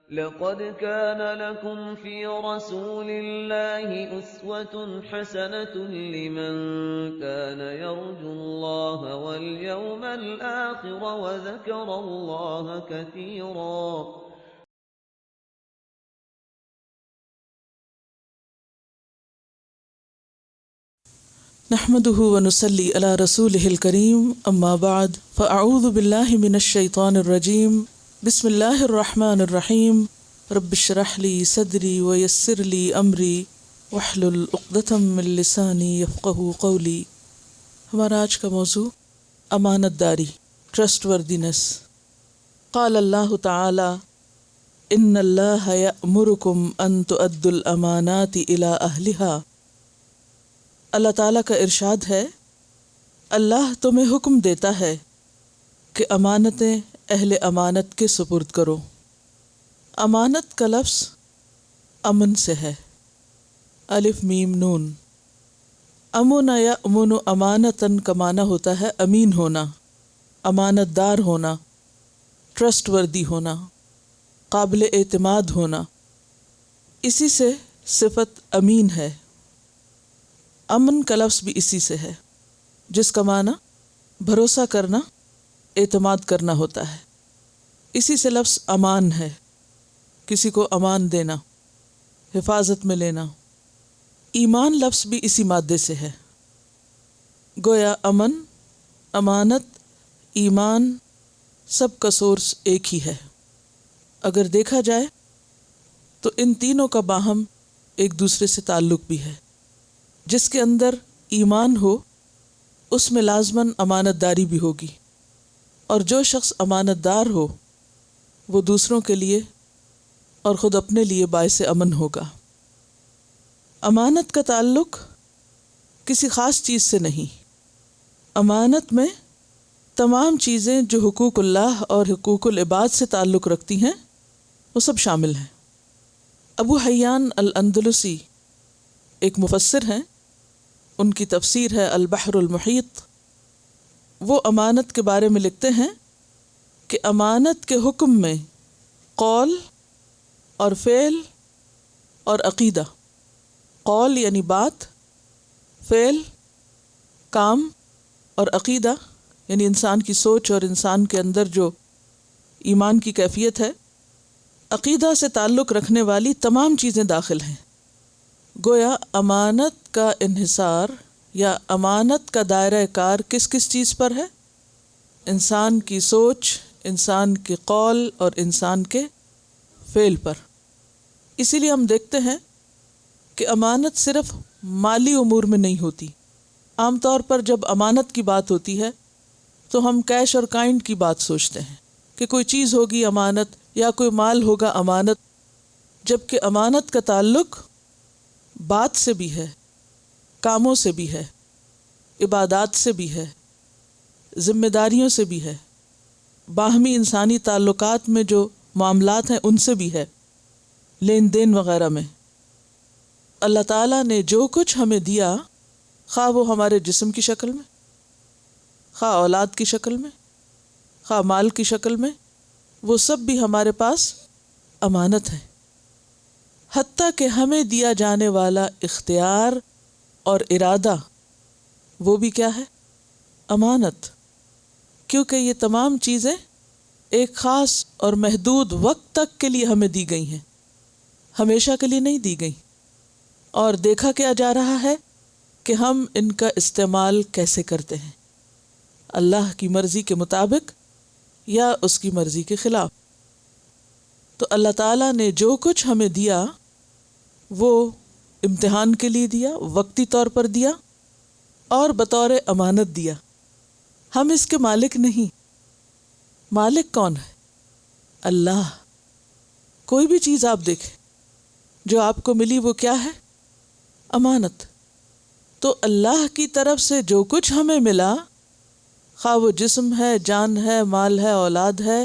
لقد كان لكم في رسول الله أسوة حسنة لمن كان يرجو الله واليوم الآخر وذكر الله كثيرا. نحمده ونصلي على رسوله الكريم اما بعد فاعوذ بالله من الشيطان الرجيم بسم الله الرحمن الرحيم رب اشرح لي صدري ويسر لي امري واحلل عقدة من لساني يفقهوا قولي. ہمارا آج کا موضوع امانت داری، ٹرسٹ وردینس. قال اللہ تعالی ان اللہ یأمرکم ان تؤدوا الامانات الی اہلها. اللہ تعالیٰ کا ارشاد ہے، اللہ تمہیں حکم دیتا ہے کہ امانتیں اہل امانت کے سپرد کرو. امانت کا لفظ امن سے ہے، الف میم نون. امن یأمن امانتاً کا معنی ہوتا ہے امین ہونا، امانت دار ہونا، ٹرسٹ وردی ہونا، قابل اعتماد ہونا. اسی سے صفت امین ہے. امن کا لفظ بھی اسی سے ہے، جس کا معنی بھروسہ کرنا، اعتماد کرنا ہوتا ہے. اسی سے لفظ امان ہے، کسی کو امان دینا، حفاظت میں لینا. ایمان لفظ بھی اسی مادے سے ہے. گویا امن، امانت، ایمان سب کا سورس ایک ہی ہے. اگر دیکھا جائے تو ان تینوں کا باہم ایک دوسرے سے تعلق بھی ہے. جس کے اندر ایمان ہو اس میں لازماً امانت داری بھی ہوگی، اور جو شخص امانت دار ہو وہ دوسروں کے لیے اور خود اپنے لیے باعث امن ہوگا. امانت کا تعلق کسی خاص چیز سے نہیں. امانت میں تمام چیزیں جو حقوق اللہ اور حقوق العباد سے تعلق رکھتی ہیں وہ سب شامل ہیں. ابو حیان الاندلسی ایک مفسر ہیں، ان کی تفسیر ہے البحر المحیط. وہ امانت کے بارے میں لکھتے ہیں کہ امانت کے حکم میں قول اور فعل اور عقیدہ، قول یعنی بات، فعل کام، اور عقیدہ یعنی انسان کی سوچ اور انسان کے اندر جو ایمان کی کیفیت ہے، عقیدہ سے تعلق رکھنے والی تمام چیزیں داخل ہیں. گویا امانت کا انحصار یا امانت کا دائرہ کار کس کس چیز پر ہے؟ انسان کی سوچ، انسان کے قول اور انسان کے فعل پر. اسی لیے ہم دیکھتے ہیں کہ امانت صرف مالی امور میں نہیں ہوتی. عام طور پر جب امانت کی بات ہوتی ہے تو ہم کیش اور کائنڈ کی بات سوچتے ہیں کہ کوئی چیز ہوگی امانت یا کوئی مال ہوگا امانت، جبکہ امانت کا تعلق بات سے بھی ہے، کاموں سے بھی ہے، عبادات سے بھی ہے، ذمہ داریوں سے بھی ہے، باہمی انسانی تعلقات میں جو معاملات ہیں ان سے بھی ہے، لین دین وغیرہ میں. اللہ تعالیٰ نے جو کچھ ہمیں دیا، خواہ وہ ہمارے جسم کی شکل میں، خواہ اولاد کی شکل میں، خواہ مال کی شکل میں، وہ سب بھی ہمارے پاس امانت ہے. حتیٰ کہ ہمیں دیا جانے والا اختیار اور ارادہ وہ بھی کیا ہے؟ امانت. کیونکہ یہ تمام چیزیں ایک خاص اور محدود وقت تک کے لیے ہمیں دی گئی ہیں، ہمیشہ کے لیے نہیں دی گئی. اور دیکھا کیا جا رہا ہے کہ ہم ان کا استعمال کیسے کرتے ہیں، اللہ کی مرضی کے مطابق یا اس کی مرضی کے خلاف. تو اللہ تعالیٰ نے جو کچھ ہمیں دیا وہ امتحان کے لیے دیا، وقتی طور پر دیا اور بطور امانت دیا. ہم اس کے مالک نہیں. مالک کون ہے؟ اللہ. کوئی بھی چیز آپ دیکھیں جو آپ کو ملی وہ کیا ہے؟ امانت. تو اللہ کی طرف سے جو کچھ ہمیں ملا، خواہ وہ جسم ہے، جان ہے، مال ہے، اولاد ہے،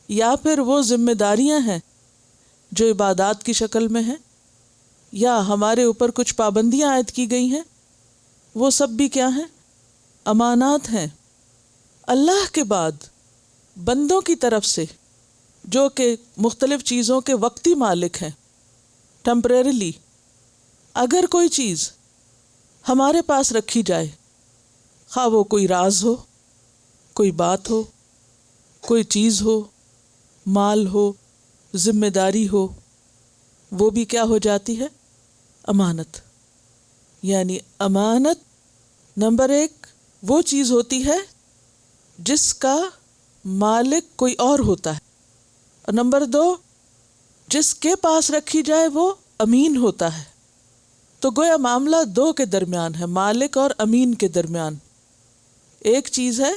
یا پھر وہ ذمہ داریاں ہیں جو عبادات کی شکل میں ہیں، یا ہمارے اوپر کچھ پابندیاں عائد کی گئی ہیں، وہ سب بھی کیا ہیں؟ امانات ہیں. اللہ کے بعد بندوں کی طرف سے جو کہ مختلف چیزوں کے وقتی مالک ہیں، ٹیمپریریلی. اگر کوئی چیز ہمارے پاس رکھی جائے، خواہ وہ کوئی راز ہو، کوئی بات ہو، کوئی چیز ہو، مال ہو، ذمہ داری ہو، وہ بھی کیا ہو جاتی ہے؟ امانت. یعنی امانت نمبر 1 وہ چیز ہوتی ہے جس کا مالک کوئی اور ہوتا ہے، اور نمبر 2 جس کے پاس رکھی جائے وہ امین ہوتا ہے. تو گویا معاملہ 2 کے درمیان ہے، مالک اور امین کے درمیان. ایک چیز ہے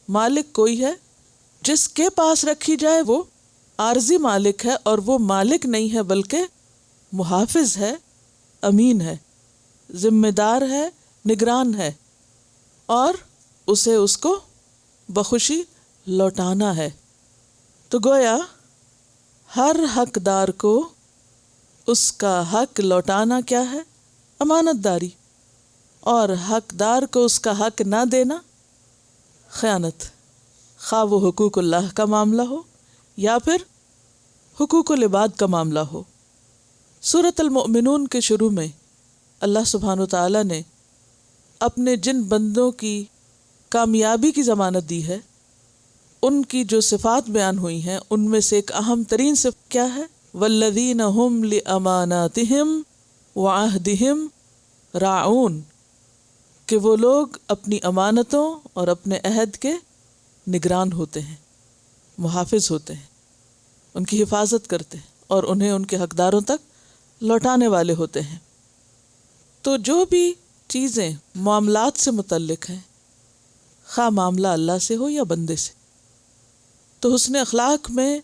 مالک کوئی ہے، جس کے پاس رکھی جائے وہ عارضی مالک ہے، اور وہ مالک نہیں ہے بلکہ محافظ ہے، امین ہے، ذمہ دار ہے، نگران ہے، اور اسے اس کو بخوشی لوٹانا ہے. تو گویا ہر حقدار کو اس کا حق لوٹانا کیا ہے؟ امانت داری. اور حقدار کو اس کا حق نہ دینا خیانت، خواہ وہ حقوق اللہ کا معاملہ ہو یا پھر حقوق العباد کا معاملہ ہو. سورۃ المؤمنون کے شروع میں اللہ سبحانہ وتعالی نے اپنے جن بندوں کی کامیابی کی ضمانت دی ہے، ان کی جو صفات بیان ہوئی ہیں، ان میں سے ایک اہم ترین صفت کیا ہے؟ والذین ہم لاماناتہم وعہدہم راعون، کہ وہ لوگ اپنی امانتوں اور اپنے عہد کے نگران ہوتے ہیں، محافظ ہوتے ہیں، ان کی حفاظت کرتے ہیں اور انہیں ان کے حقداروں تک لوٹانے والے ہوتے ہیں. تو جو بھی چیزیں معاملات سے متعلق ہیں، خواہ معاملہ اللہ سے ہو یا بندے سے، تو حسن اخلاق میں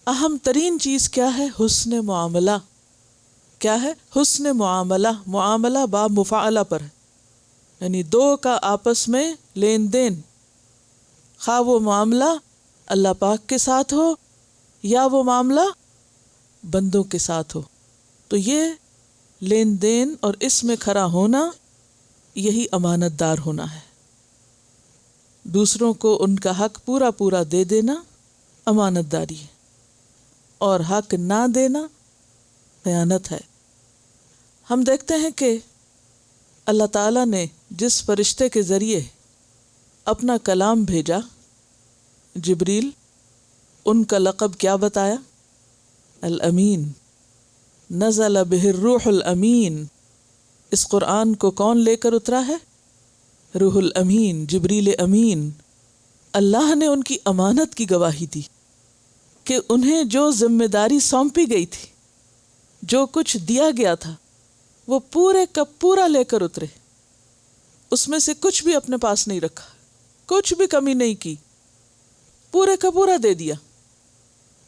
اہم ترین چیز کیا ہے؟ حسن معاملہ. کیا ہے؟ حسن معاملہ. معاملہ با مفعلہ پر ہے، یعنی 2 کا آپس میں لین دین، خواہ وہ معاملہ اللہ پاک کے ساتھ ہو یا وہ معاملہ بندوں کے ساتھ ہو. تو یہ لین دین اور اس میں کھڑا ہونا، یہی امانت دار ہونا ہے. دوسروں کو ان کا حق پورا پورا دے دینا امانت داری ہے، اور حق نہ دینا خیانت ہے. ہم دیکھتے ہیں کہ اللہ تعالیٰ نے جس فرشتے کے ذریعے اپنا کلام بھیجا، جبریل، ان کا لقب کیا بتایا؟ الامین. نزل بہ الروح الامین. اس قرآن کو کون لے کر اترا ہے؟ روح الامین، جبریل امین. اللہ نے ان کی امانت کی گواہی دی کہ انہیں جو ذمہ داری سونپی گئی تھی، جو کچھ دیا گیا تھا، وہ پورے کا پورا لے کر اترے. اس میں سے کچھ بھی اپنے پاس نہیں رکھا، کچھ بھی کمی نہیں کی، پورے کا پورا دے دیا.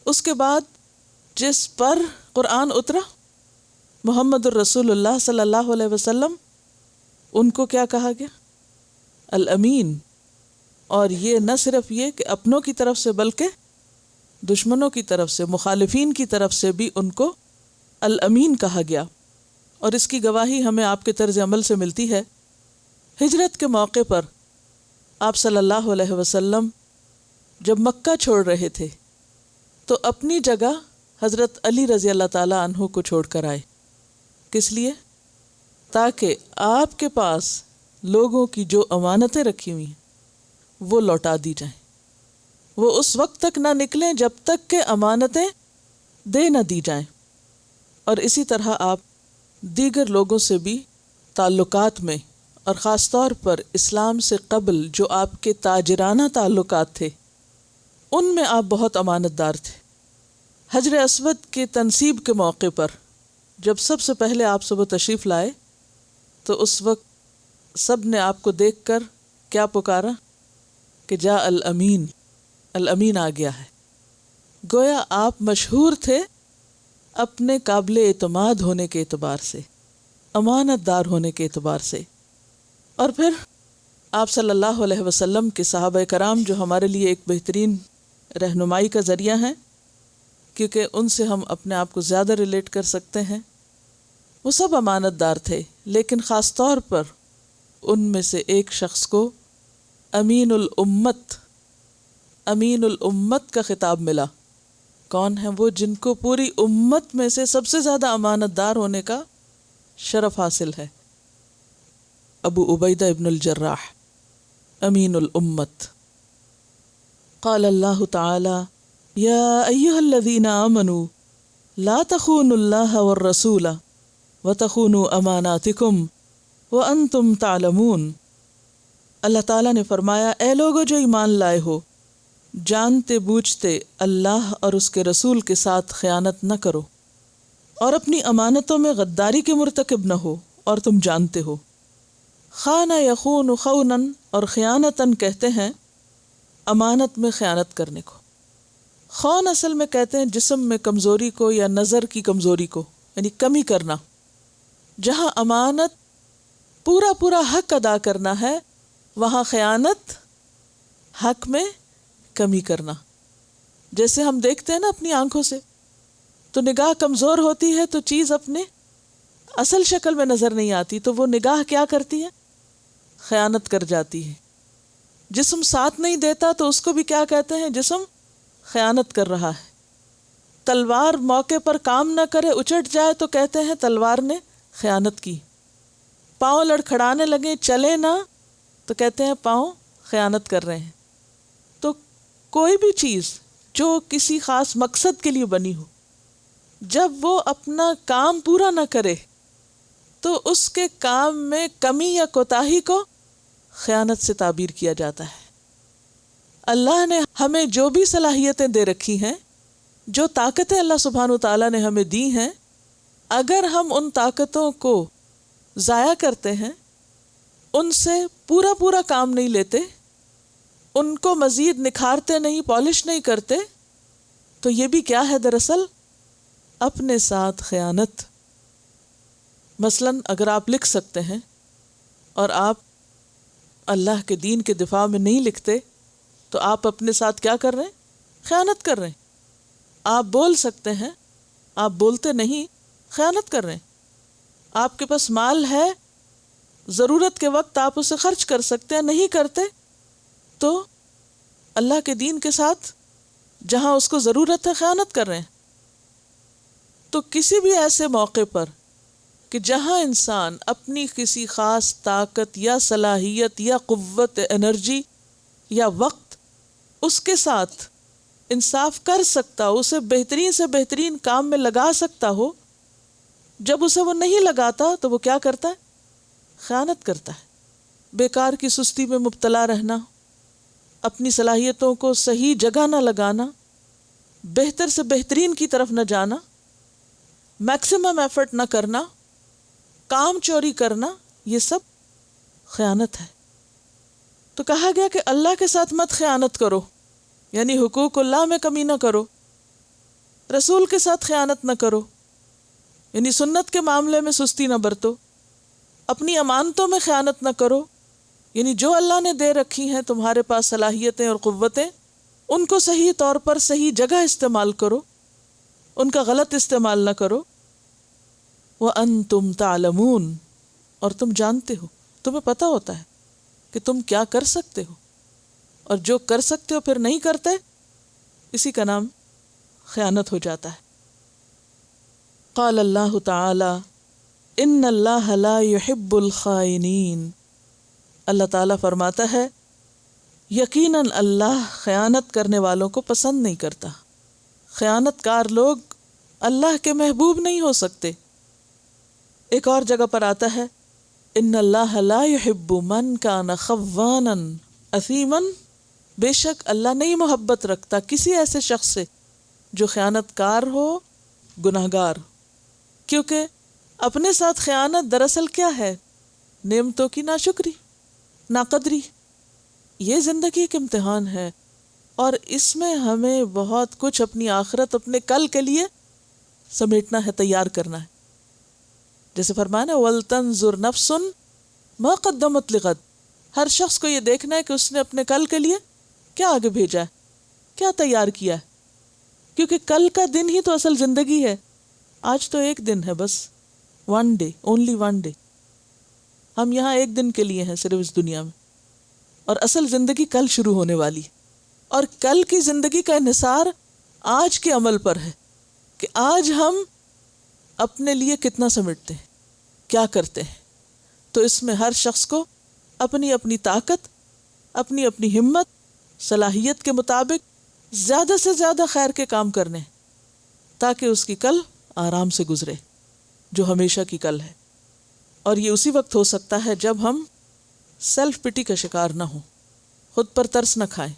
اس کے بعد جس پر قرآن اترا، محمد الرسول اللہ صلی اللہ علیہ وسلم، ان کو کیا کہا گیا؟ الامین. اور یہ نہ صرف یہ کہ اپنوں کی طرف سے بلکہ دشمنوں کی طرف سے، مخالفین کی طرف سے بھی ان کو الامین کہا گیا. اور اس کی گواہی ہمیں آپ کے طرز عمل سے ملتی ہے. ہجرت کے موقع پر آپ صلی اللہ علیہ وسلم جب مکہ چھوڑ رہے تھے تو اپنی جگہ حضرت علی رضی اللہ تعالی عنہ کو چھوڑ کر آئے. کس لیے؟ تاکہ آپ کے پاس لوگوں کی جو امانتیں رکھی ہوئی ہیں وہ لوٹا دی جائیں. وہ اس وقت تک نہ نکلیں جب تک کہ امانتیں دے نہ دی جائیں. اور اسی طرح آپ دیگر لوگوں سے بھی تعلقات میں، اور خاص طور پر اسلام سے قبل جو آپ کے تاجرانہ تعلقات تھے، ان میں آپ بہت امانت دار تھے. حجر اسود کے تنصیب کے موقع پر جب سب سے پہلے آپ صبح تشریف لائے تو اس وقت سب نے آپ کو دیکھ کر کیا پکارا کہ جاء الامین، الامین آ گیا ہے. گویا آپ مشہور تھے اپنے قابل اعتماد ہونے کے اعتبار سے، امانت دار ہونے کے اعتبار سے. اور پھر آپ صلی اللہ علیہ وسلم کے صحابہ کرام جو ہمارے لیے ایک بہترین رہنمائی کا ذریعہ ہیں، کیونکہ ان سے ہم اپنے آپ کو زیادہ ریلیٹ کر سکتے ہیں، وہ سب امانت دار تھے. لیکن خاص طور پر ان میں سے ایک شخص کو امین الامت کا خطاب ملا. کون ہیں؟ وہ جن کو پوری امت میں سے سب سے زیادہ امانت دار ہونے کا شرف حاصل ہے. ابو عبیدہ ابن الجراح امین الامت. قال اللہ تعالی یا ایھا الذین آمنوا لا تخونوا اللہ والرسول وتخونوا اماناتکم وانتم تعلمون. اللہ تعالیٰ نے فرمایا اے لوگو جو ایمان لائے ہو، جانتے بوجھتے اللہ اور اس کے رسول کے ساتھ خیانت نہ کرو اور اپنی امانتوں میں غداری کے مرتکب نہ ہو اور تم جانتے ہو. خانہ یخون خونا اور خیانتاً کہتے ہیں امانت میں خیانت کرنے کو. خون اصل میں کہتے ہیں جسم میں کمزوری کو یا نظر کی کمزوری کو، یعنی کمی کرنا. جہاں امانت پورا حق ادا کرنا ہے وہاں خیانت حق میں کمی کرنا. جیسے ہم دیکھتے ہیں نا اپنی آنکھوں سے، تو نگاہ کمزور ہوتی ہے تو چیز اپنے اصل شکل میں نظر نہیں آتی، تو وہ نگاہ کیا کرتی ہے؟ خیانت کر جاتی ہے. جسم ساتھ نہیں دیتا تو اس کو بھی کیا کہتے ہیں؟ جسم خیانت کر رہا ہے. تلوار موقع پر کام نہ کرے، اچٹ جائے تو کہتے ہیں تلوار نے خیانت کی. پاؤں لڑکھڑانے لگے، چلے نہ تو کہتے ہیں پاؤں خیانت کر رہے ہیں. تو کوئی بھی چیز جو کسی خاص مقصد کے لیے بنی ہو، جب وہ اپنا کام پورا نہ کرے تو اس کے کام میں کمی یا کوتاہی کو خیانت سے تعبیر کیا جاتا ہے. اللہ نے ہمیں جو بھی صلاحیتیں دے رکھی ہیں، جو طاقتیں اللہ سبحانہ وتعالیٰ نے ہمیں دی ہیں، اگر ہم ان طاقتوں کو ضائع کرتے ہیں، ان سے پورا کام نہیں لیتے، ان کو مزید نکھارتے نہیں، پالش نہیں کرتے، تو یہ بھی کیا ہے دراصل؟ اپنے ساتھ خیانت. مثلاً اگر آپ لکھ سکتے ہیں اور آپ اللہ کے دین کے دفاع میں نہیں لکھتے تو آپ اپنے ساتھ کیا کر رہے ہیں؟ خیانت کر رہے ہیں. آپ بول سکتے ہیں، آپ بولتے نہیں، خیانت کر رہے ہیں. آپ کے پاس مال ہے، ضرورت کے وقت آپ اسے خرچ کر سکتے ہیں، نہیں کرتے تو اللہ کے دین کے ساتھ جہاں اس کو ضرورت ہے خیانت کر رہے ہیں. تو کسی بھی ایسے موقع پر کہ جہاں انسان اپنی کسی خاص طاقت یا صلاحیت یا قوت، انرجی یا وقت اس کے ساتھ انصاف کر سکتا ہو، اسے بہترین سے بہترین کام میں لگا سکتا ہو، جب اسے وہ نہیں لگاتا تو وہ کیا کرتا ہے؟ خیانت کرتا ہے. بیکار کی سستی میں مبتلا رہنا، اپنی صلاحیتوں کو صحیح جگہ نہ لگانا، بہتر سے بہترین کی طرف نہ جانا، میکسیمم ایفرٹ نہ کرنا، کام چوری کرنا، یہ سب خیانت ہے. تو کہا گیا کہ اللہ کے ساتھ مت خیانت کرو، یعنی حقوق اللہ میں کمی نہ کرو. رسول کے ساتھ خیانت نہ کرو، یعنی سنت کے معاملے میں سستی نہ برتو. اپنی امانتوں میں خیانت نہ کرو، یعنی جو اللہ نے دے رکھی ہیں تمہارے پاس صلاحیتیں اور قوتیں، ان کو صحیح طور پر صحیح جگہ استعمال کرو، ان کا غلط استعمال نہ کرو. وَأَنْتُمْ تَعْلَمُونَ، اور تم جانتے ہو، تمہیں پتہ ہوتا ہے کہ تم کیا کر سکتے ہو، اور جو کر سکتے ہو پھر نہیں کرتے، اسی کا نام خیانت ہو جاتا ہے. قال اللہ تعالی ان اللہ لا يحب الخائنین. اللہ تعالیٰ فرماتا ہے یقیناً اللہ خیانت کرنے والوں کو پسند نہیں کرتا. خیانت کار لوگ اللہ کے محبوب نہیں ہو سکتے. ایک اور جگہ پر آتا ہے ان اللہ لا يحب من کان خوانا اثیما. بے شک اللہ نہیں محبت رکھتا کسی ایسے شخص سے جو خیانت کار ہو، گناہگار. کیونکہ اپنے ساتھ خیانت دراصل کیا ہے؟ نعمتوں کی ناشکری، ناقدری. یہ زندگی ایک امتحان ہے اور اس میں ہمیں بہت کچھ اپنی آخرت، اپنے کل کے لیے سمیٹنا ہے، تیار کرنا ہے. جیسے فرمایا نا وَلْتَنْظُرْ نَفْسٌ مَا قَدَّمَتْ لِغَدٍ. ہر شخص کو یہ دیکھنا ہے کہ اس نے اپنے کل کے لیے کیا آگے بھیجا ہے، کیا تیار کیا ہے. کیونکہ کل کا دن ہی تو اصل زندگی ہے. آج تو ایک دن ہے، بس one day, only one day. ہم یہاں ایک دن کے لیے ہیں صرف اس دنیا میں، اور اصل زندگی کل شروع ہونے والی. اور کل کی زندگی کا انحصار آج کے عمل پر ہے کہ آج ہم اپنے لیے کتنا سمٹتے ہیں، کیا کرتے ہیں. تو اس میں ہر شخص کو اپنی اپنی طاقت، اپنی اپنی ہمت، صلاحیت کے مطابق زیادہ سے زیادہ خیر کے کام کرنے ہیں تاکہ اس کی کل آرام سے گزرے جو ہمیشہ کی کل ہے. اور یہ اسی وقت ہو سکتا ہے جب ہم سیلف پٹی کا شکار نہ ہوں، خود پر ترس نہ کھائیں،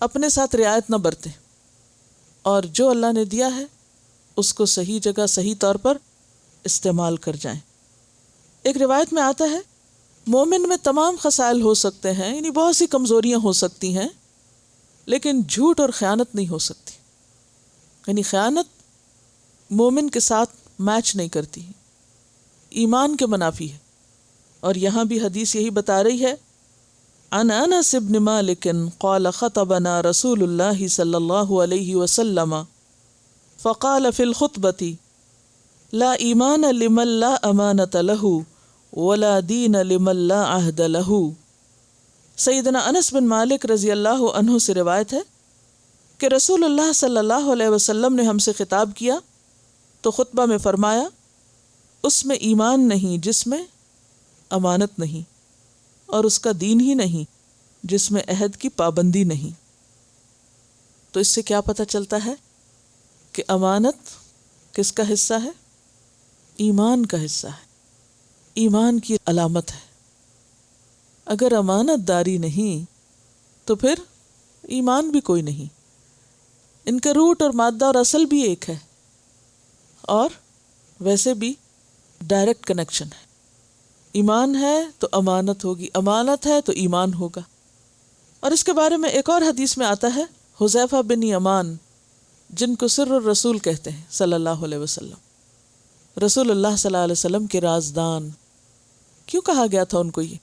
اپنے ساتھ رعایت نہ برتیں، اور جو اللہ نے دیا ہے اس کو صحیح جگہ صحیح طور پر استعمال کر جائیں. ایک روایت میں آتا ہے مومن میں تمام خصائل ہو سکتے ہیں، یعنی بہت سی کمزوریاں ہو سکتی ہیں، لیکن جھوٹ اور خیانت نہیں ہو سکتی. یعنی خیانت مومن کے ساتھ میچ نہیں کرتی، ایمان کے منافی ہے. اور یہاں بھی حدیث یہی بتا رہی ہے، عن انس بن مالک قال خطبنا رسول اللہ صلی اللہ علیہ وسلم فقال فی الخطبۃ لا ایمان لمن لا امانۃ له ولا دین لمن لا عہد له. سیدنا انس بن مالک رضی اللہ عنہ سے روایت ہے کہ رسول اللہ صلی اللہ علیہ وسلم نے ہم سے خطاب کیا تو خطبہ میں فرمایا، اس میں ایمان نہیں جس میں امانت نہیں، اور اس کا دین ہی نہیں جس میں عہد کی پابندی نہیں. تو اس سے کیا پتہ چلتا ہے کہ امانت کس کا حصہ ہے؟ ایمان کا حصہ ہے، ایمان کی علامت ہے. اگر امانت داری نہیں تو پھر ایمان بھی کوئی نہیں. ان کا روٹ اور مادہ اور اصل بھی ایک ہے، اور ویسے بھی ڈائریکٹ کنیکشن ہے. ایمان ہے تو امانت ہوگی، امانت ہے تو ایمان ہوگا. اور اس کے بارے میں ایک اور حدیث میں آتا ہے، حذیفہ بن یمان جن کو سر الرسول کہتے ہیں صلی اللہ علیہ وسلم، رسول اللہ صلی اللہ علیہ وسلم کے رازدان. کیوں کہا گیا تھا ان کو یہ؟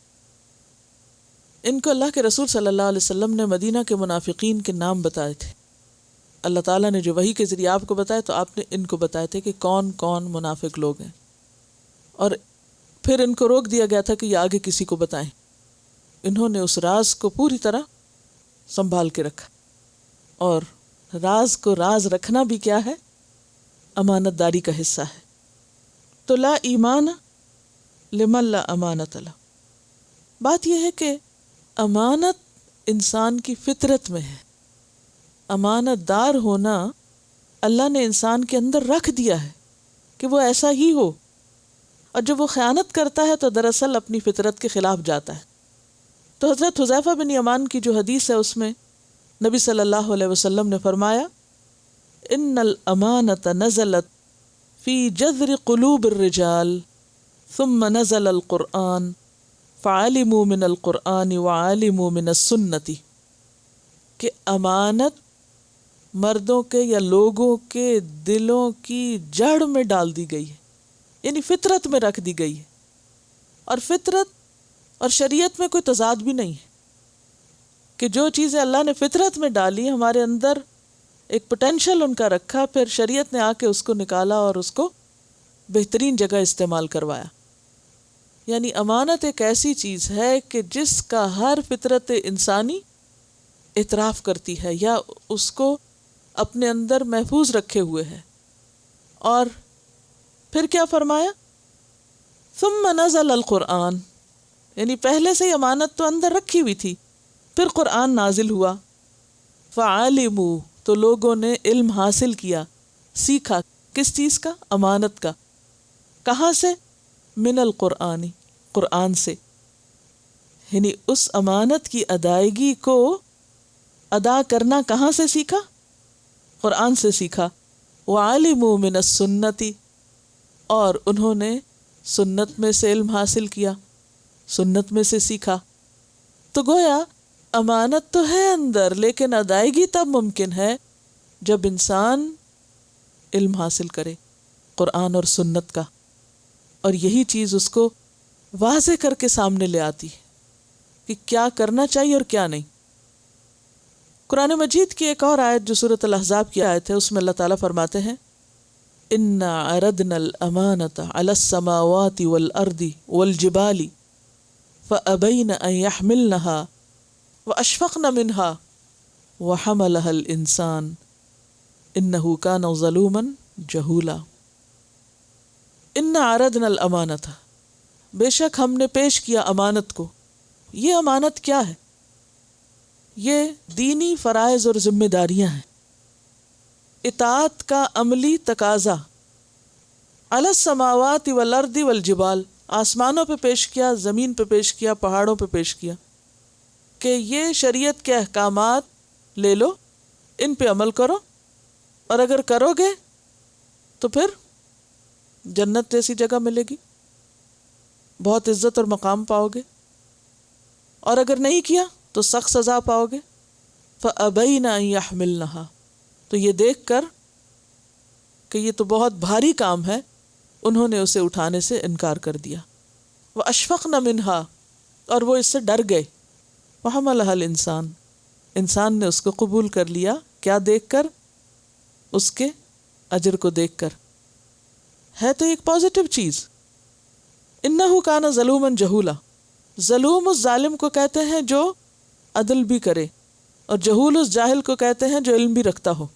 ان کو اللہ کے رسول صلی اللہ علیہ وسلم نے مدینہ کے منافقین کے نام بتائے تھے. اللہ تعالیٰ نے جو وحی کے ذریعے آپ کو بتایا تو آپ نے ان کو بتائے تھے کہ کون کون منافق لوگ ہیں، اور پھر ان کو روک دیا گیا تھا کہ یہ آگے کسی کو بتائیں. انہوں نے اس راز کو پوری طرح سنبھال کے رکھا، اور راز کو راز رکھنا بھی کیا ہے؟ امانت داری کا حصہ ہے. تو لا ایمان لمن لا امانت له. بات یہ ہے کہ امانت انسان کی فطرت میں ہے. امانت دار ہونا اللہ نے انسان کے اندر رکھ دیا ہے کہ وہ ایسا ہی ہو، اور جب وہ خیانت کرتا ہے تو دراصل اپنی فطرت کے خلاف جاتا ہے. تو حضرت حذیفہ بن یمان کی جو حدیث ہے اس میں نبی صلی اللہ علیہ وسلم نے فرمایا، ان الامانۃ نزلت فی جذر قلوب الرجال ثم نزل القرآن فعلموا من القرآن وعلموا من السنۃ. کہ امانت مردوں کے یا لوگوں کے دلوں کی جڑ میں ڈال دی گئی ہے، یعنی فطرت میں رکھ دی گئی ہے. اور فطرت اور شریعت میں کوئی تضاد بھی نہیں ہے کہ جو چیزیں اللہ نے فطرت میں ڈالی ہمارے اندر ایک پوٹینشل ان کا رکھا، پھر شریعت نے آ کے اس کو نکالا اور اس کو بہترین جگہ استعمال کروایا. یعنی امانت ایک ایسی چیز ہے کہ جس کا ہر فطرت انسانی اعتراف کرتی ہے یا اس کو اپنے اندر محفوظ رکھے ہوئے ہے. اور پھر کیا فرمایا؟ ثم نزل القرآن، یعنی پہلے سے ہی امانت تو اندر رکھی ہوئی تھی، پھر قرآن نازل ہوا. فعلموا، تو لوگوں نے علم حاصل کیا، سیکھا. کس چیز کا؟ امانت کا. کہاں سے؟ من القرآن، قرآن سے. یعنی اس امانت کی ادائیگی کو ادا کرنا کہاں سے سیکھا؟ قرآن سے سیکھا. وعلموا من السنۃ، اور انہوں نے سنت میں سے علم حاصل کیا، سنت میں سے سیکھا. تو گویا امانت تو ہے اندر، لیکن ادائیگی تب ممکن ہے جب انسان علم حاصل کرے قرآن اور سنت کا، اور یہی چیز اس کو واضح کر کے سامنے لے آتی ہے کہ کیا کرنا چاہیے اور کیا نہیں. قرآن مجید کی ایک اور آیت جو سورۃ الاحزاب کی آیت ہے، اس میں اللہ تعالیٰ فرماتے ہیں، اِنَّا عَرَضْنَا الْأَمَانَةَ عَلَى السَّمَاوَاتِ وَالْأَرْضِ وَالْجِبَالِ فَأَبَيْنَ أَن يَحْمِلْنَهَا وَأَشْفَقْنَ مِنْهَا وَحَمَلَهَا الْإِنسَانُ انہ کان ظلوما جہولا۔ انا عرضنا الامانۃ، بے شک ہم نے پیش کیا امانت کو۔ یہ امانت کیا ہے؟ یہ دینی فرائض اور ذمہ داریاں ہیں، اطاعت کا عملی تقاضا۔ علی السماوات والارض والجبال، آسمانوں پہ پیش کیا، زمین پہ پیش کیا، پہاڑوں پہ پیش کیا کہ یہ شریعت کے احکامات لے لو، ان پہ عمل کرو، اور اگر کرو گے تو پھر جنت جیسی جگہ ملے گی، بہت عزت اور مقام پاؤ گے، اور اگر نہیں کیا تو سخت سزا پاؤ گے۔ فَأَبَيْنَ أَن يَحْمِلْنَهَا، تو یہ دیکھ کر کہ یہ تو بہت بھاری کام ہے، انہوں نے اسے اٹھانے سے انکار کر دیا۔ وَأَشْفَقْنَ مِنْهَا، اور وہ اس سے ڈر گئے۔ وَحَمَلَهَا الْإِنسان، انسان نے اس کو قبول کر لیا، کیا دیکھ کر؟ اس کے اجر کو دیکھ کر۔ ہے تو ایک پازیٹو چیز۔ اِنَّهُ كَانَ ظَلُومًا جَهُولًا، ظلوم اس ظالم کو کہتے ہیں جو عدل بھی کرے، اور جہول اس جاہل کو کہتے ہیں جو علم بھی رکھتا ہو۔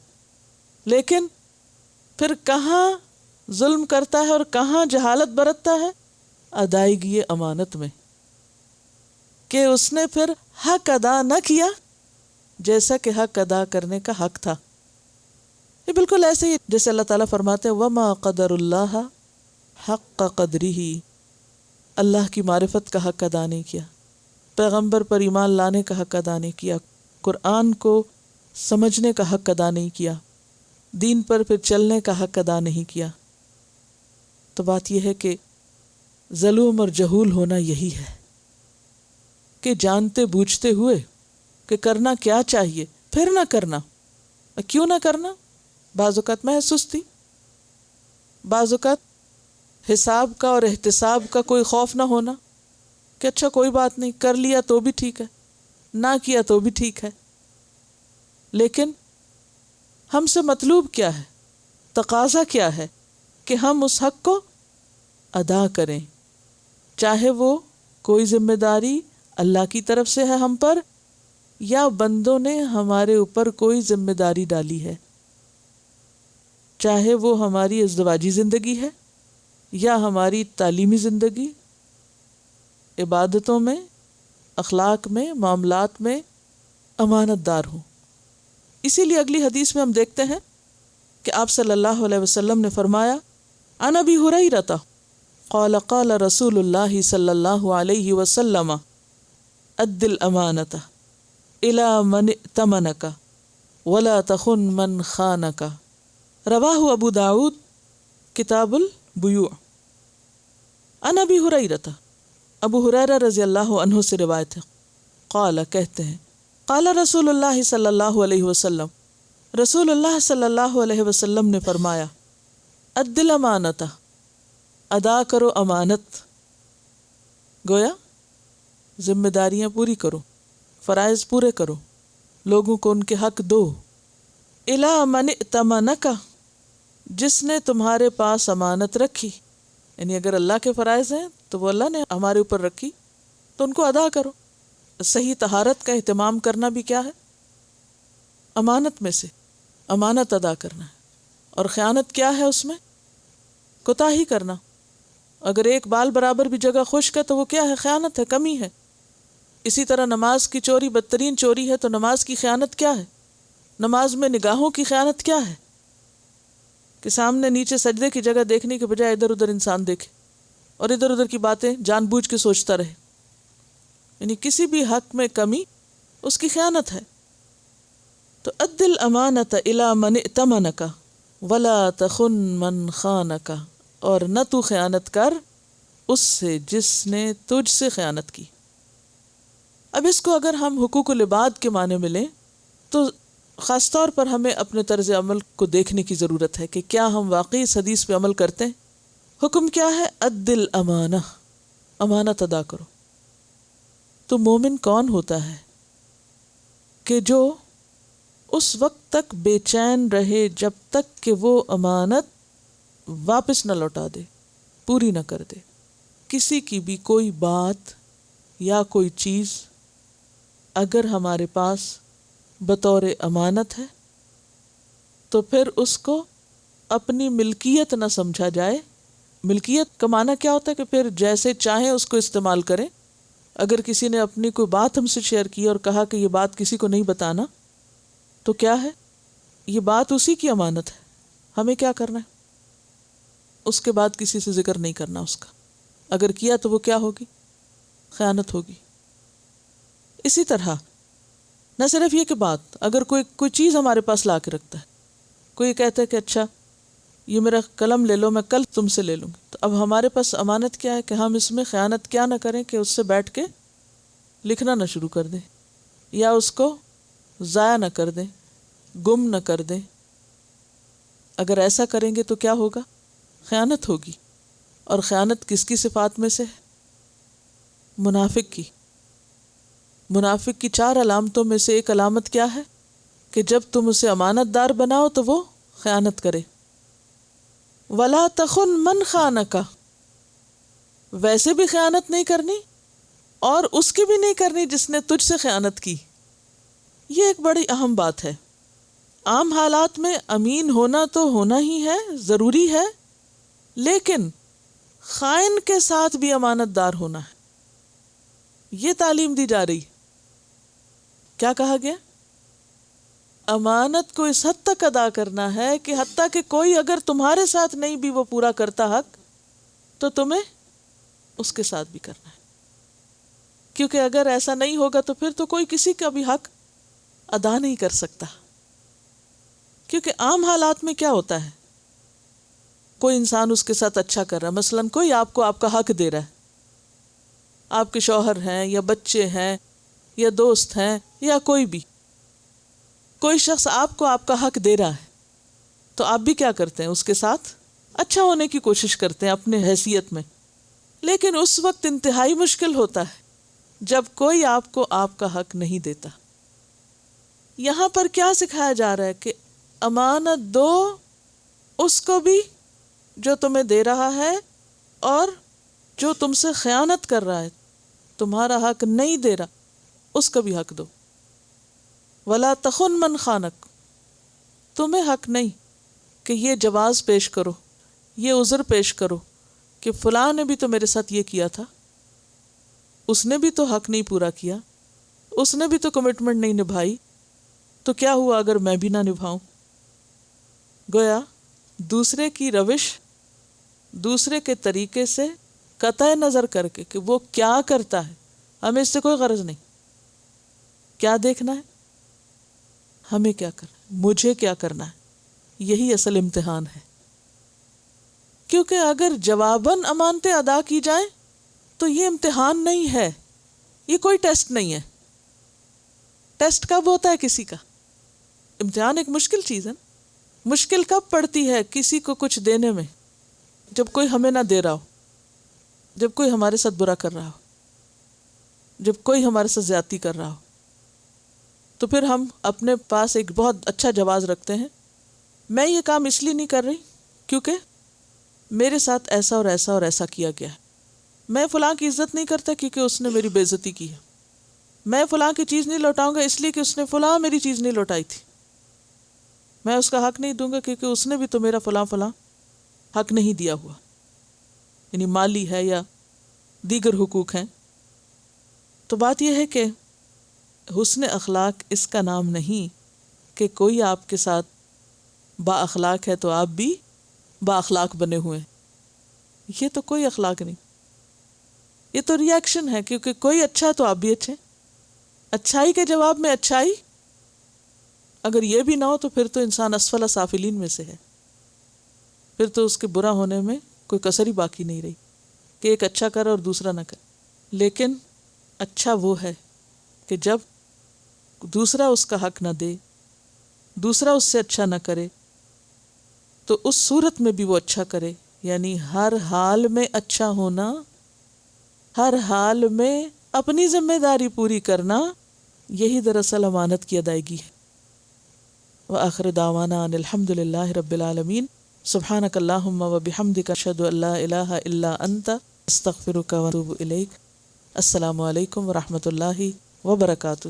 لیکن پھر کہاں ظلم کرتا ہے اور کہاں جہالت برتتا ہے؟ ادائیگی امانت میں، کہ اس نے پھر حق ادا نہ کیا جیسا کہ حق ادا کرنے کا حق تھا۔ یہ بالکل ایسے ہی جیسے اللہ تعالیٰ فرماتے ہیں وَمَا قَدَرُ اللَّهَ حَقَّ قَدْرِهِ، اللہ کی معرفت کا حق ادا نہیں کیا، پیغمبر پر ایمان لانے کا حق ادا نہیں کیا، قرآن کو سمجھنے کا حق ادا نہیں کیا، دین پر پھر چلنے کا حق ادا نہیں کیا۔ تو بات یہ ہے کہ ظلوم اور جہول ہونا یہی ہے کہ جانتے بوجھتے ہوئے کہ کرنا کیا چاہیے پھر نہ کرنا۔ کیوں نہ کرنا؟ بعض اوقات محض سستی، بعض اوقات حساب کا اور احتساب کا کوئی خوف نہ ہونا کہ اچھا کوئی بات نہیں، کر لیا تو بھی ٹھیک ہے، نہ کیا تو بھی ٹھیک ہے۔ لیکن ہم سے مطلوب کیا ہے، تقاضا کیا ہے کہ ہم اس حق کو ادا کریں، چاہے وہ کوئی ذمہ داری اللہ کی طرف سے ہے ہم پر، یا بندوں نے ہمارے اوپر کوئی ذمہ داری ڈالی ہے، چاہے وہ ہماری ازدواجی زندگی ہے یا ہماری تعلیمی زندگی، عبادتوں میں، اخلاق میں، معاملات میں امانت دار ہوں۔ اسی لیے اگلی حدیث میں ہم دیکھتے ہیں کہ آپ صلی اللہ علیہ وسلم نے فرمایا عن ابی ہریرہ قال قال رسول اللہ صلی اللہ علیہ وسلم اد الامانۃ الی من ائتمنک ولا تخن من خانک، رواہ ابو داود کتاب البیوع۔ عن ابی ہریرہ، ابو ہریرہ رضی اللہ عنہ سے روایت ہے، قال کہتے ہیں قال رسول اللہ صلی اللہ علیہ وسلم، رسول اللہ صلی اللہ علیہ وسلم نے فرمایا اد الامانۃ، ادا کرو امانت، گویا ذمہ داریاں پوری کرو، فرائض پورے کرو، لوگوں کو ان کے حق دو، الی من ائتمنک، جس نے تمہارے پاس امانت رکھی، یعنی اگر اللہ کے فرائض ہیں تو وہ اللہ نے ہمارے اوپر رکھی تو ان کو ادا کرو۔ صحیح طہارت کا اہتمام کرنا بھی کیا ہے؟ امانت میں سے امانت ادا کرنا ہے۔ اور خیانت کیا ہے؟ اس میں کوتاہی کرنا۔ اگر ایک بال برابر بھی جگہ خشک ہے تو وہ کیا ہے؟ خیانت ہے، کمی ہے۔ اسی طرح نماز کی چوری بدترین چوری ہے، تو نماز کی خیانت کیا ہے؟ نماز میں نگاہوں کی خیانت کیا ہے؟ کہ سامنے نیچے سجدے کی جگہ دیکھنے کے بجائے ادھر ادھر انسان دیکھے اور ادھر ادھر کی باتیں جان بوجھ کے سوچتا رہے، یعنی کسی بھی حق میں کمی اس کی خیانت ہے۔ تو اد الامانۃ الی من ائتمنک ولا تخن من خانک، اور نہ تو خیانت کر اس سے جس نے تجھ سے خیانت کی۔ اب اس کو اگر ہم حقوق العباد کے معنی میں لیں تو خاص طور پر ہمیں اپنے طرز عمل کو دیکھنے کی ضرورت ہے کہ کیا ہم واقعی اس حدیث پہ عمل کرتے ہیں۔ حکم کیا ہے؟ اد الامانہ، امانت ادا کرو۔ تو مومن کون ہوتا ہے کہ جو اس وقت تک بے چین رہے جب تک کہ وہ امانت واپس نہ لوٹا دے، پوری نہ کر دے۔ کسی کی بھی کوئی بات یا کوئی چیز اگر ہمارے پاس بطور امانت ہے تو پھر اس کو اپنی ملکیت نہ سمجھا جائے. ملکیت کا معنی کیا ہوتا ہے کہ پھر جیسے چاہیں اس کو استعمال کریں. اگر کسی نے اپنی کوئی بات ہم سے شیئر کی اور کہا کہ یہ بات کسی کو نہیں بتانا، تو کیا ہے؟ یہ بات اسی کی امانت ہے. ہمیں کیا کرنا ہے؟ اس کے بعد کسی سے ذکر نہیں کرنا اس کا. اگر کیا تو وہ کیا ہوگی؟ خیانت ہوگی. اسی طرح نہ صرف یہ کہ بات، اگر کوئی چیز ہمارے پاس لا کے رکھتا ہے، کوئی کہتا ہے کہ اچھا یہ میرا قلم لے لو، میں کل تم سے لے لوں گی، تو اب ہمارے پاس امانت کیا ہے کہ ہم اس میں خیانت کیا نہ کریں کہ اس سے بیٹھ کے لکھنا نہ شروع کر دیں، یا اس کو ضائع نہ کر دیں، گم نہ کر دیں. اگر ایسا کریں گے تو کیا ہوگا؟ خیانت ہوگی. اور خیانت کس کی صفات میں سے ہے؟ منافق کی. منافق کی 4 علامتوں میں سے ایک علامت کیا ہے؟ کہ جب تم اسے امانت دار بناؤ تو وہ خیانت کرے. وَلَا تَخُنْ مَنْ خَانَكَ، ویسے بھی خیانت نہیں کرنی اور اس کی بھی نہیں کرنی جس نے تجھ سے خیانت کی. یہ ایک بڑی اہم بات ہے. عام حالات میں امین ہونا تو ہونا ہی ہے، ضروری ہے، لیکن خائن کے ساتھ بھی امانت دار ہونا ہے. یہ تعلیم دی جا رہی. کیا کہا گیا؟ امانت کو اس حد تک ادا کرنا ہے کہ حتیٰ کہ کوئی اگر تمہارے ساتھ نہیں بھی وہ پورا کرتا حق، تو تمہیں اس کے ساتھ بھی کرنا ہے. کیونکہ اگر ایسا نہیں ہوگا تو پھر تو کوئی کسی کا بھی حق ادا نہیں کر سکتا. کیونکہ عام حالات میں کیا ہوتا ہے، کوئی انسان اس کے ساتھ اچھا کر رہا ہے، مثلاً کوئی آپ کو آپ کا حق دے رہا ہے، آپ کے شوہر ہیں یا بچے ہیں یا دوست ہیں یا کوئی بھی، کوئی شخص آپ کو آپ کا حق دے رہا ہے، تو آپ بھی کیا کرتے ہیں؟ اس کے ساتھ اچھا ہونے کی کوشش کرتے ہیں اپنے حیثیت میں. لیکن اس وقت انتہائی مشکل ہوتا ہے جب کوئی آپ کو آپ کا حق نہیں دیتا. یہاں پر کیا سکھایا جا رہا ہے کہ امانت دو اس کو بھی جو تمہیں دے رہا ہے، اور جو تم سے خیانت کر رہا ہے، تمہارا حق نہیں دے رہا، اس کا بھی حق دو. وَلَا تَخُنْ مَنْ خَانَكَ، تمہیں حق نہیں کہ یہ جواز پیش کرو، یہ عذر پیش کرو کہ فلاں نے بھی تو میرے ساتھ یہ کیا تھا، اس نے بھی تو حق نہیں پورا کیا، اس نے بھی تو کمٹمنٹ نہیں نبھائی، تو کیا ہوا اگر میں بھی نہ نبھاؤں؟ گویا دوسرے کی روش، دوسرے کے طریقے سے قطع نظر کر کے کہ وہ کیا کرتا ہے، ہمیں اس سے کوئی غرض نہیں. کیا دیکھنا ہے؟ ہمیں کیا کرنا ہے، مجھے کیا کرنا ہے. یہی اصل امتحان ہے. کیونکہ اگر جواباً امانتیں ادا کی جائیں تو یہ امتحان نہیں ہے، یہ کوئی ٹیسٹ نہیں ہے. ٹیسٹ کب ہوتا ہے کسی کا؟ امتحان ایک مشکل چیز ہے. مشکل کب پڑتی ہے کسی کو کچھ دینے میں؟ جب کوئی ہمیں نہ دے رہا ہو، جب کوئی ہمارے ساتھ برا کر رہا ہو، جب کوئی ہمارے ساتھ زیادتی کر رہا ہو. تو پھر ہم اپنے پاس ایک بہت اچھا جواز رکھتے ہیں، میں یہ کام اس لیے نہیں کر رہی کیونکہ میرے ساتھ ایسا اور ایسا اور ایسا کیا گیا ہے. میں فلاں کی عزت نہیں کرتا کیونکہ اس نے میری بے عزتی کی ہے. میں فلاں کی چیز نہیں لوٹاؤں گا اس لیے کہ اس نے فلاں میری چیز نہیں لوٹائی تھی. میں اس کا حق نہیں دوں گا کیونکہ اس نے بھی تو میرا فلاں حق نہیں دیا ہوا، یعنی مالی ہے یا دیگر حقوق ہیں. تو بات یہ ہے کہ حسن اخلاق اس کا نام نہیں کہ کوئی آپ کے ساتھ با اخلاق ہے تو آپ بھی با اخلاق بنے ہوئے ہیں. یہ تو کوئی اخلاق نہیں، یہ تو ری ایکشن ہے. کیونکہ کوئی اچھا ہے تو آپ بھی اچھے. اچھائی کے جواب میں اچھائی، اگر یہ بھی نہ ہو تو پھر تو انسان اسفل سافلین میں سے ہے. پھر تو اس کے برا ہونے میں کوئی کسر ہی باقی نہیں رہی کہ ایک اچھا کرے اور دوسرا نہ کرے. لیکن اچھا وہ ہے کہ جب دوسرا اس کا حق نہ دے، دوسرا اس سے اچھا نہ کرے، تو اس صورت میں بھی وہ اچھا کرے. یعنی ہر حال میں اچھا ہونا، ہر حال میں اپنی ذمہ داری پوری کرنا، یہی دراصل امانت کی ادائیگی ہے. وآخر دعوانا ان الحمد للہ رب العالمین. سبحانک اللہم وبحمدک اشہد ان لا الہ الا انت استغفرک واتوب الیک. السلام علیکم ورحمۃ اللہ وبرکاتہ.